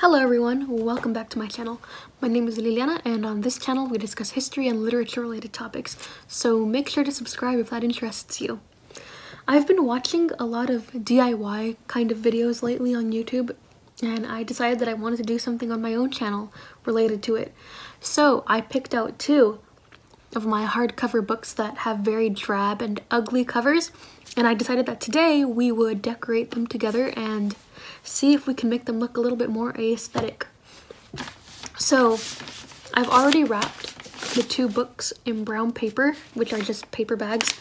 Hello everyone, welcome back to my channel. My name is Liliana and on this channel we discuss history and literature related topics, so make sure to subscribe if that interests you. I've been watching a lot of DIY kind of videos lately on YouTube and I decided that I wanted to do something on my own channel related to it. So I picked out two of my hardcover books that have very drab and ugly covers, and I decided that today we would decorate them together and see if we can make them look a little bit more aesthetic. So I've already wrapped the two books in brown paper, which are just paper bags.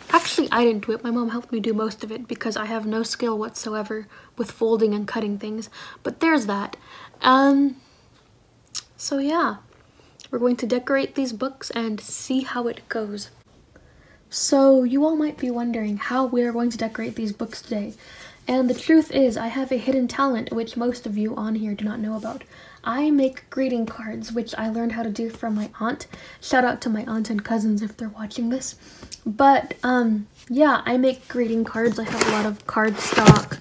Actually I didn't do it, my mom helped me do most of it because I have no skill whatsoever with folding and cutting things, but there's that. So yeah, we're going to decorate these books and see how it goes. So you all might be wondering how we're going to decorate these books today. And the truth is, I have a hidden talent which most of you on here do not know about. I make greeting cards, which I learned how to do from my aunt. Shout out to my aunt and cousins if they're watching this. But yeah, I make greeting cards. I have a lot of cardstock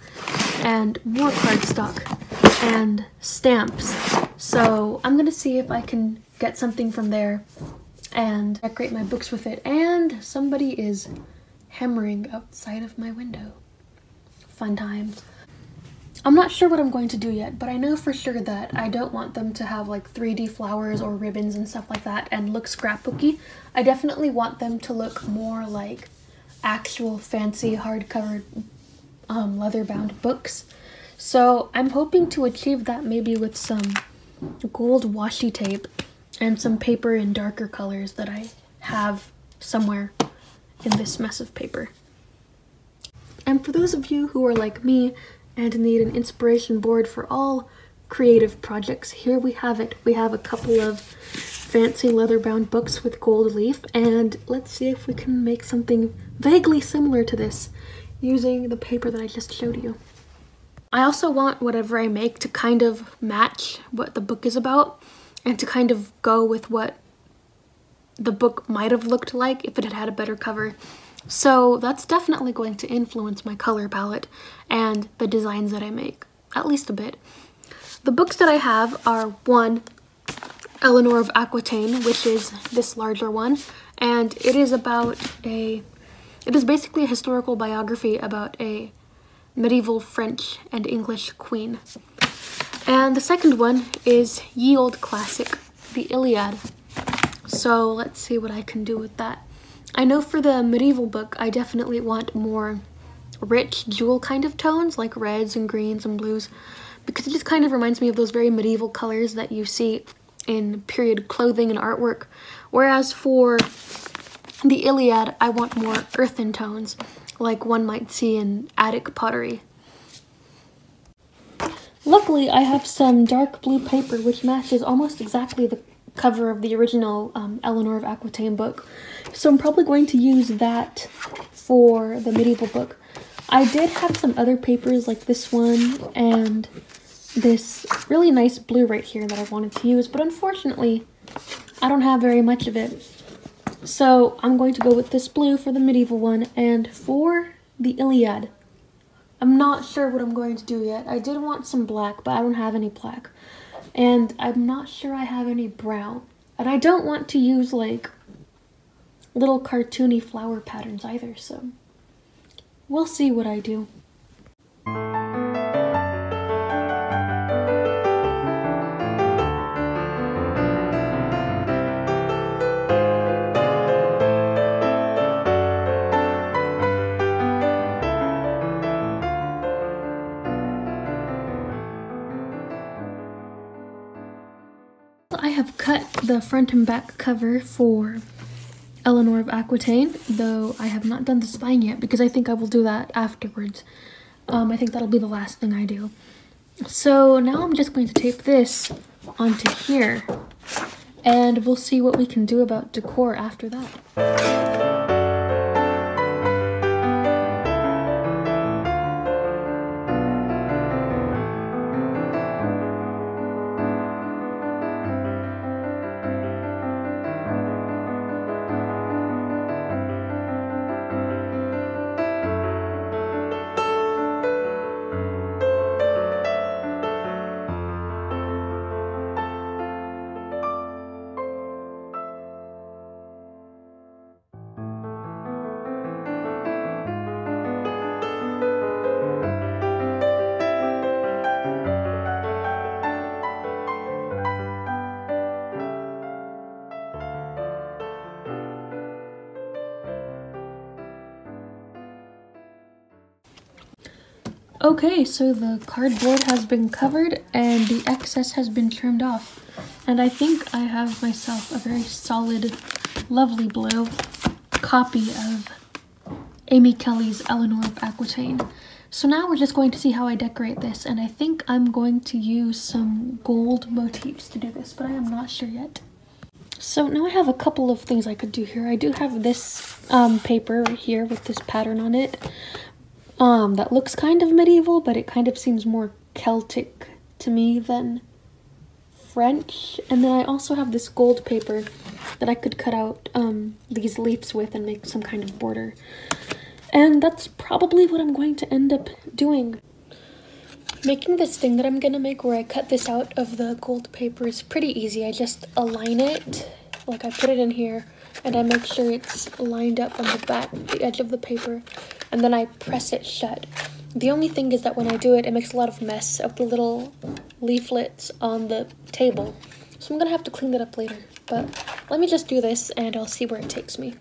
and more cardstock and stamps. So I'm gonna see if I can get something from there and decorate my books with it. And somebody is hammering outside of my window. Fun times. I'm not sure what I'm going to do yet, but I know for sure that I don't want them to have like 3D flowers or ribbons and stuff like that and look scrapbooky. I definitely want them to look more like actual fancy hardcover leather-bound books. So I'm hoping to achieve that maybe with some gold washi tape and some paper in darker colors that I have somewhere in this mess of paper. And for those of you who are like me and need an inspiration board for all creative projects, here we have it. We have a couple of fancy leather-bound books with gold leaf, and let's see if we can make something vaguely similar to this using the paper that I just showed you. I also want whatever I make to kind of match what the book is about and to kind of go with what the book might have looked like if it had had a better cover. So that's definitely going to influence my color palette and the designs that I make, at least a bit. The books that I have are one, Eleanor of Aquitaine, which is this larger one, and it is basically a historical biography about a medieval French and English queen. And the second one is ye old classic, the Iliad. So let's see what I can do with that. I know for the medieval book, I definitely want more rich jewel kind of tones, like reds and greens and blues, because it just kind of reminds me of those very medieval colors that you see in period clothing and artwork. Whereas for the Iliad, I want more earthen tones, like one might see in Attic pottery. Luckily, I have some dark blue paper which matches almost exactly the cover of the original Eleanor of Aquitaine book. So I'm probably going to use that for the medieval book. I did have some other papers like this one and this really nice blue right here that I wanted to use, but unfortunately I don't have very much of it. So I'm going to go with this blue for the medieval one, and for the Iliad, I'm not sure what I'm going to do yet. I did want some black, but I don't have any black. And I'm not sure I have any brown. And I don't want to use like little cartoony flower patterns either, so we'll see what I do. I have cut the front and back cover for Eleanor of Aquitaine, though I have not done the spine yet because I think I will do that afterwards. I think that'll be the last thing I do. So now I'm just going to tape this onto here, and we'll see what we can do about decor after that. Okay, so the cardboard has been covered and the excess has been trimmed off. And I think I have myself a very solid, lovely blue copy of Amy Kelly's Eleanor of Aquitaine. So now we're just going to see how I decorate this, and I think I'm going to use some gold motifs to do this, but I am not sure yet. So now I have a couple of things I could do here. I do have this paper right here with this pattern on it that looks kind of medieval, but it kind of seems more Celtic to me than French. And then I also have this gold paper that I could cut out these leaves with and make some kind of border. And that's probably what I'm going to end up doing. Making this thing that I'm gonna make where I cut this out of the gold paper is pretty easy. I just align it, like I put it in here, and I make sure it's lined up on the back, the edge of the paper, and then I press it shut. The only thing is that when I do it, it makes a lot of mess of the little leaflets on the table. So I'm gonna have to clean that up later, but let me just do this and I'll see where it takes me.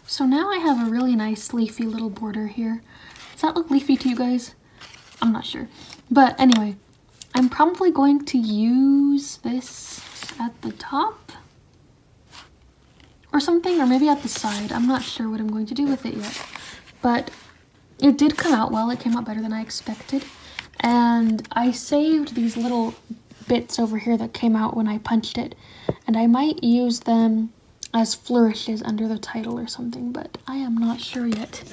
So now I have a really nice leafy little border here. Does that look leafy to you guys? I'm not sure. But anyway, I'm probably going to use this at the top or something, or maybe at the side. I'm not sure what I'm going to do with it yet. But it did come out well. It came out better than I expected. And I saved these little bits over here that came out when I punched it. And I might use them as flourishes under the title or something, but I am not sure yet.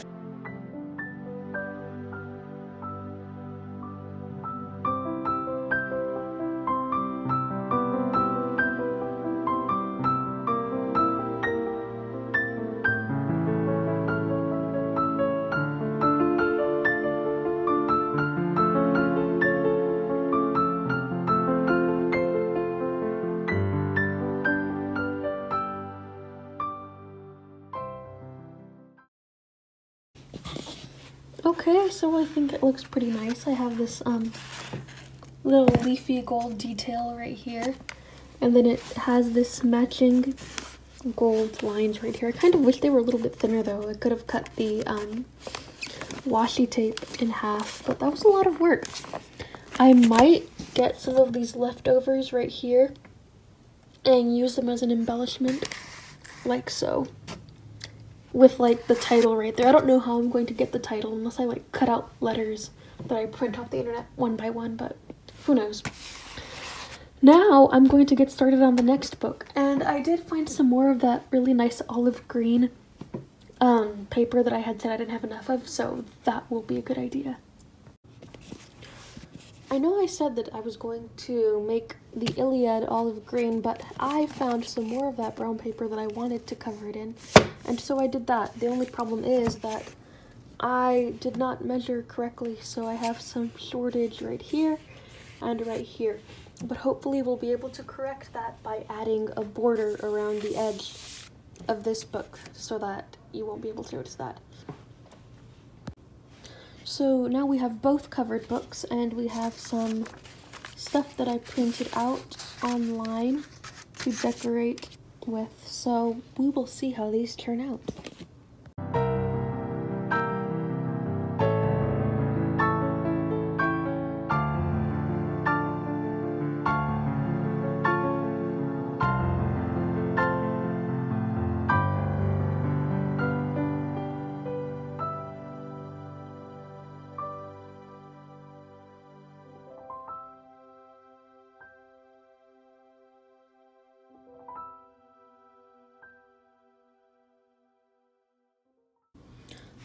Okay, so I think it looks pretty nice. I have this little leafy gold detail right here, and then it has this matching gold lines right here. I kind of wish they were a little bit thinner though. I could have cut the washi tape in half, but that was a lot of work. I might get some of these leftovers right here and use them as an embellishment, like so, with like the title right there. I don't know how I'm going to get the title unless I like cut out letters that I print off the internet one by one, but who knows. Now I'm going to get started on the next book, and I did find some more of that really nice olive green paper that I had said I didn't have enough of, so that will be a good idea. I know I said that I was going to make the Iliad olive green, but I found some more of that brown paper that I wanted to cover it in, and so I did that. The only problem is that I did not measure correctly, so I have some shortage right here and right here. But hopefully we'll be able to correct that by adding a border around the edge of this book so that you won't be able to notice that. So now we have both covered books, and we have some stuff that I printed out online to decorate with, so we will see how these turn out.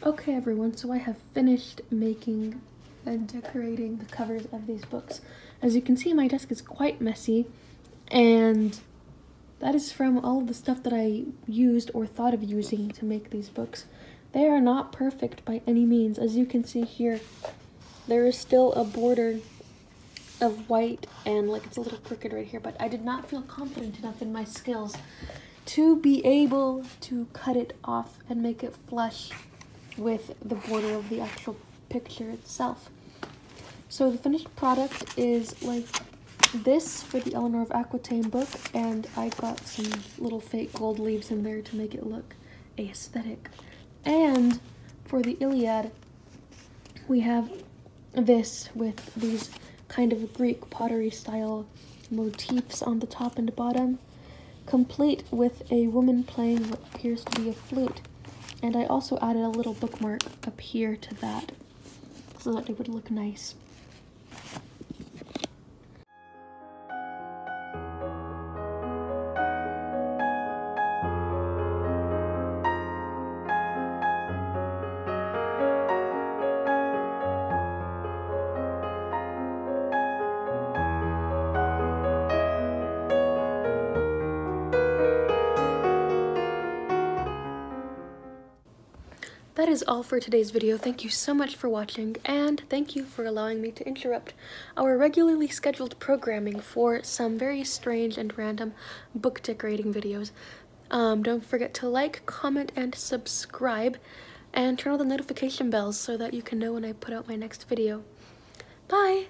Okay everyone, so I have finished making and decorating the covers of these books. As you can see, my desk is quite messy, and that is from all of the stuff that I used or thought of using to make these books. They are not perfect by any means. As you can see here, there is still a border of white, and like it's a little crooked right here, but I did not feel confident enough in my skills to be able to cut it off and make it flush with the border of the actual picture itself. So the finished product is like this for the Eleanor of Aquitaine book, and I got some little fake gold leaves in there to make it look aesthetic. And for the Iliad, we have this with these kind of Greek pottery style motifs on the top and bottom, complete with a woman playing what appears to be a flute. And I also added a little bookmark up here to that so that it would look nice. That is all for today's video. Thank you so much for watching, and thank you for allowing me to interrupt our regularly scheduled programming for some very strange and random book decorating videos. Don't forget to like, comment, and subscribe, and turn on the notification bells so that you can know when I put out my next video. Bye!